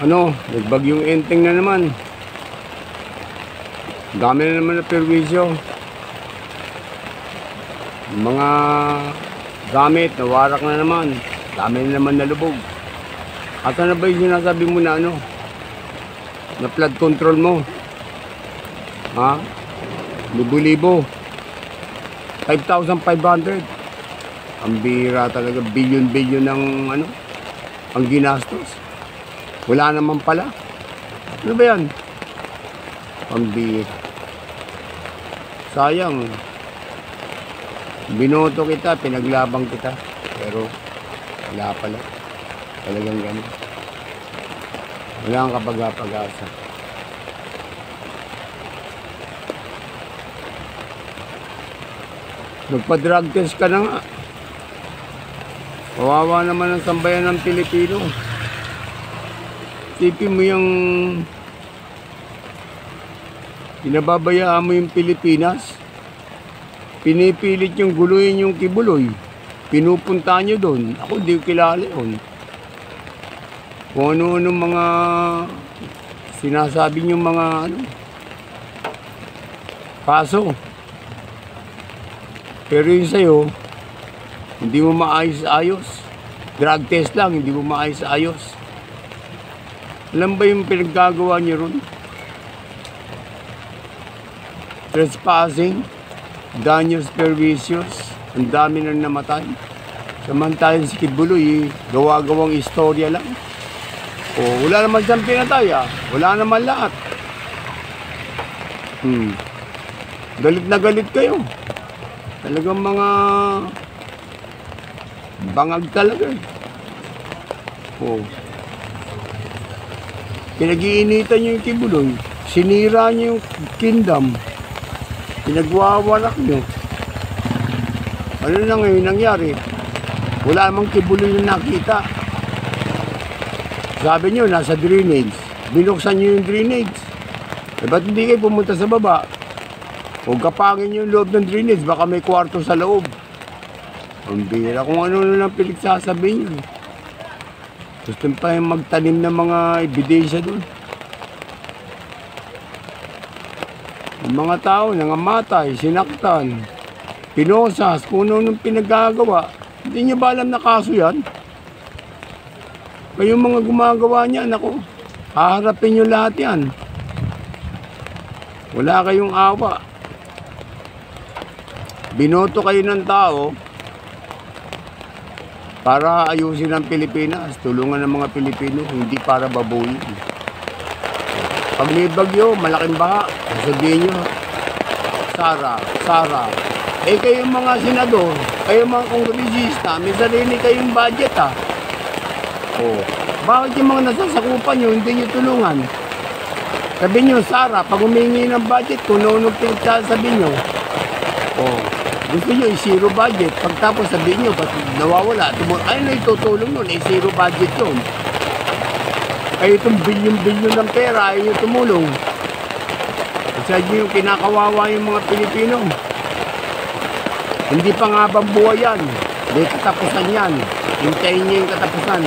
Nagbagyong Enteng na naman. Dami na naman na perwisyo. Mga gamit, nawarak na naman. Dami na naman nalubog. At ano ba yung sinasabi mo na na flood control mo? Ha? Libo-libo. 5,500. Ang bira talaga. Bilyon-bilyon ng ang ginastos. Wala naman pala. Ano ba yan? Ang bira. Sayang. Binoto kita, pinaglabang kita. Pero wala pala. Talagang gano'n. Wala kang kapag-apag-asa. Magpa-drug test ka na nga. Kawawa naman ang sambayan ng Pilipino. Isipin mo yung pinababayaan mo yung Pilipinas. Pinipilit yung guluhin yung Kibuloy. Pinupunta nyo doon. Ako di ko kilala yun. Kung ano-ano mga sinasabi nyo mga kaso. Pero yun sa'yo, hindi mo maayos-ayos. Drug test lang, hindi mo maayos-ayos. Alam ba yung pinaggagawa niyo ron? Trespassing, dangerous pervasious, ang dami na namatay. Samantalang si Kibuloy, gawa-gawang istorya lang. Wala naman siyang pinatay Wala naman lahat. Galit na galit kayo. Talagang mga bangag talaga Pinag-iinitan niyo yung Kibuloy. Sinira niyo yung kingdom. Pinagwawarak niyo. Ano na ngayon nangyari? Wala namang Kibuloy na nakita. Sabi niyo, nasa drainage. Binuksan niyo yung drainage. Ba't hindi kayo pumunta sa baba? Huwag kapangin niyo yung loob ng drainage. Baka may kwarto sa loob. Ang bira kung ano lang pinagsasabihin niyo. Gusto pa yung magtanim ng mga ebidensya doon. Yung mga tao nangamatay, sinaktan, pinosas, kung ano nung pinagagawa. Hindi niyo ba alam na kaso yan? Kayong mga gumagawa niyan, haharapin niyo lahat yan. Wala kayong awa. Binoto kayo ng tao para ayusin ang Pilipinas, tulungan ng mga Pilipino, hindi para babuyin. Pag may bagyo, malaking baha, sabihin nyo, Sara. Kayong mga senador, kayong mga kongresista, may sarili kayong budget Bakit yung mga nasasakupan nyo, hindi nyo tulungan? Sabi nyo, Sara, pag humingi ng budget, kung noon pinagsasabi nyo, gusto nyo i-zero budget. Pagtapos sabihin nyo, ba't nawawala? Ay, naitutulong nun, zero budget yun. Ay, itong bilyon-bilyon ng pera, ay nyo tumulong. Kasi nyo yung kinakawawa yung mga Pilipino. Hindi pa nga bang buhay yan? May katapusan yan. Hintayin nyo yung katapusan.